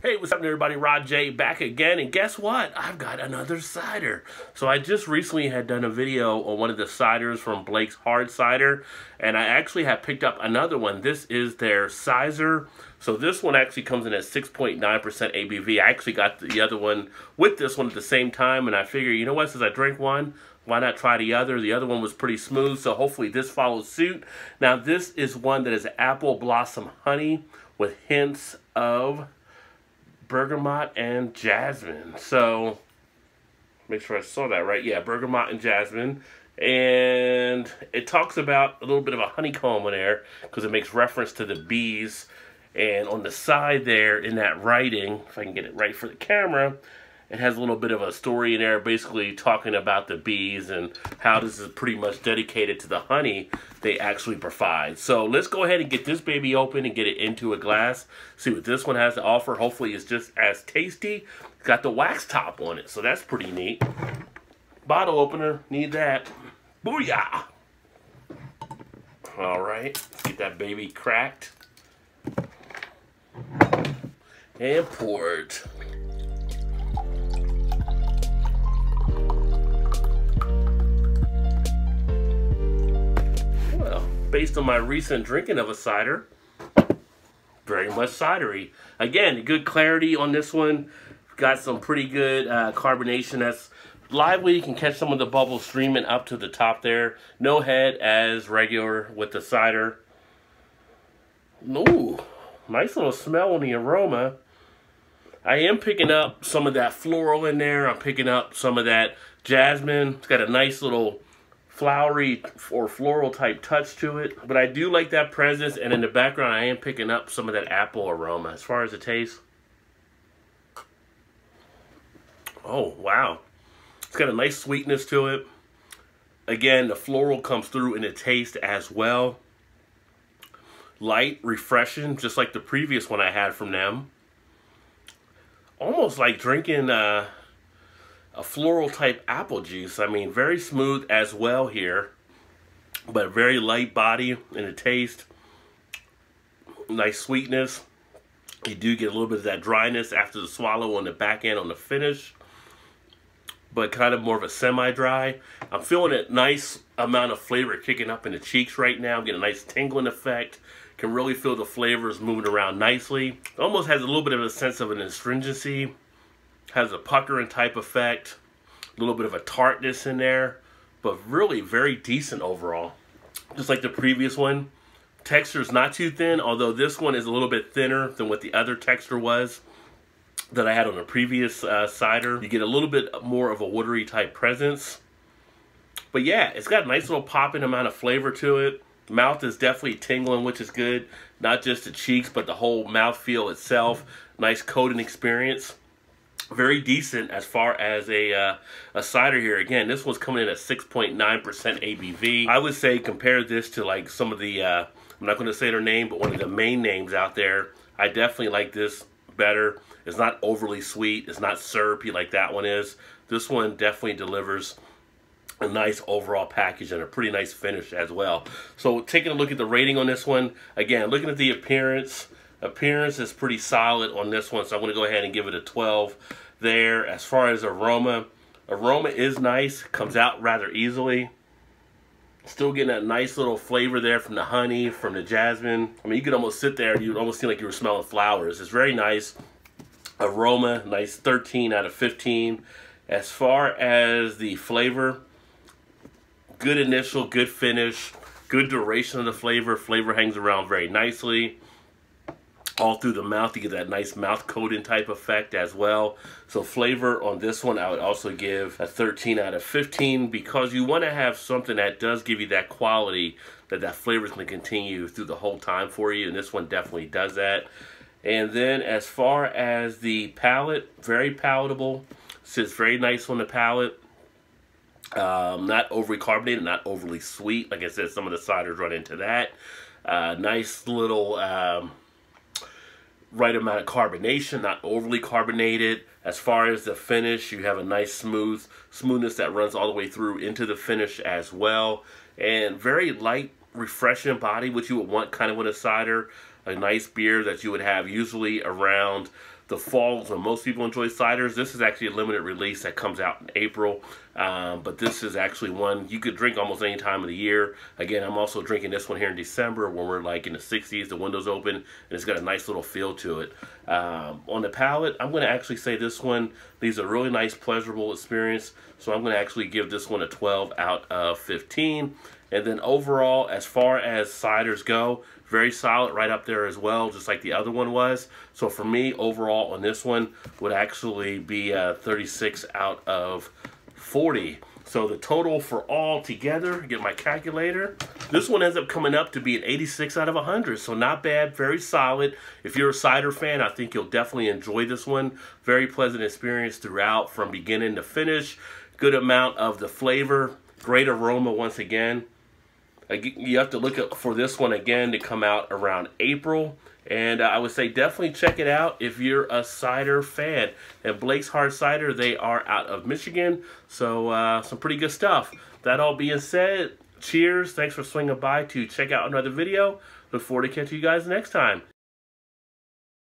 Hey, what's up everybody? Rod J back again, and guess what? I've got another cider. So I just recently had done a video on one of the ciders from Blake's Hard Cider, and I actually have picked up another one. This is their Cyser. So this one actually comes in at 6.9% ABV. I actually got the other one with this one at the same time, and I figured, you know what, since I drank one, why not try the other? The other one was pretty smooth, so hopefully this follows suit. Now this is one that is apple blossom honey with hints of bergamot and jasmine. So make sure I saw that right. Yeah, bergamot and jasmine. And it talks about a little bit of a honeycomb in there because it makes reference to the bees. And on the side there in that writing, if I can get it right for the camera, it has a little bit of a story in there basically talking about the bees and how this is pretty much dedicated to the honey they actually provide. So let's go ahead and get this baby open and get it into a glass. See what this one has to offer. Hopefully it's just as tasty. It's got the wax top on it, so that's pretty neat. Bottle opener, need that. Booyah! Alright, let's get that baby cracked. And poured. Based on my recent drinking of a cider, very much cidery. Again, good clarity on this one. Got some pretty good carbonation that's lively. You can catch some of the bubbles streaming up to the top there. No head as regular with the cider. Ooh, nice little smell on the aroma. I am picking up some of that floral in there. I'm picking up some of that jasmine. It's got a nice little flowery or floral type touch to it, but I do like that presence, and in the background I am picking up some of that apple aroma. As far as the taste, oh wow, it's got a nice sweetness to it. Again, the floral comes through in the taste as well. Light, refreshing, just like the previous one I had from them. Almost like drinking a floral type apple juice. I mean, very smooth as well here, but very light body in the taste. Nice sweetness. You do get a little bit of that dryness after the swallow on the back end on the finish, but kind of more of a semi-dry. I'm feeling a nice amount of flavor kicking up in the cheeks right now. I'm getting a nice tingling effect. Can really feel the flavors moving around nicely. It almost has a little bit of a sense of an astringency. Has a puckering type effect, a little bit of a tartness in there, but really very decent overall. Just like the previous one. Texture is not too thin, although this one is a little bit thinner than what the other texture was that I had on the previous cider. You get a little bit more of a watery type presence. But yeah, it's got a nice little popping amount of flavor to it. Mouth is definitely tingling, which is good. Not just the cheeks, but the whole mouth feel itself. Nice coating experience. Very decent as far as a cider here. Again, this one's coming in at 6.9% ABV. I would say compare this to like some of the, I'm not going to say their name, but one of the main names out there. I definitely like this better. It's not overly sweet. It's not syrupy like that one is. This one definitely delivers a nice overall package and a pretty nice finish as well. So taking a look at the rating on this one, again, looking at the appearance is pretty solid on this one, so I'm going to go ahead and give it a 12 there. As far as aroma is nice, comes out rather easily. Still getting that nice little flavor there from the honey, from the jasmine. I mean, you could almost sit there and you'd almost seem like you were smelling flowers. It's very nice aroma, nice 13 out of 15. As far as the flavor, good initial, good finish, good duration of the flavor. Flavor hangs around very nicely. All through the mouth, you get that nice mouth coating type effect as well. So flavor on this one, I would also give a 13 out of 15 because you want to have something that does give you that quality, that flavor is going to continue through the whole time for you, and this one definitely does that. And then as far as the palate, very palatable. Sits very nice on the palate. Not overly carbonated, not overly sweet. Like I said, some of the ciders run into that. Nice little right amount of carbonation, not overly carbonated. As far as the finish, you have a nice smoothness that runs all the way through into the finish as well. And very light, refreshing body, which you would want kind of with a cider. A nice beer that you would have usually around the fall when most people enjoy ciders. This is actually a limited release that comes out in April, but this is actually one you could drink almost any time of the year. Again, I'm also drinking this one here in December when we're like in the 60s, the window's open, and it's got a nice little feel to it. On the palate, I'm going to actually say this one leaves a really nice, pleasurable experience, so I'm going to actually give this one a 12 out of 15. And then overall, as far as ciders go, very solid, right up there as well, just like the other one was. So for me, overall on this one would actually be 36 out of 40. So the total for all together, get my calculator, this one ends up coming up to be an 86 out of 100. So not bad, very solid. If you're a cider fan, I think you'll definitely enjoy this one. Very pleasant experience throughout from beginning to finish. Good amount of the flavor, great aroma once again. You have to look for this one again to come out around April. And I would say definitely check it out if you're a cider fan. And Blake's Hard Cider, they are out of Michigan. So some pretty good stuff. That all being said, cheers. Thanks for swinging by to check out another video. Look forward to catching you guys next time.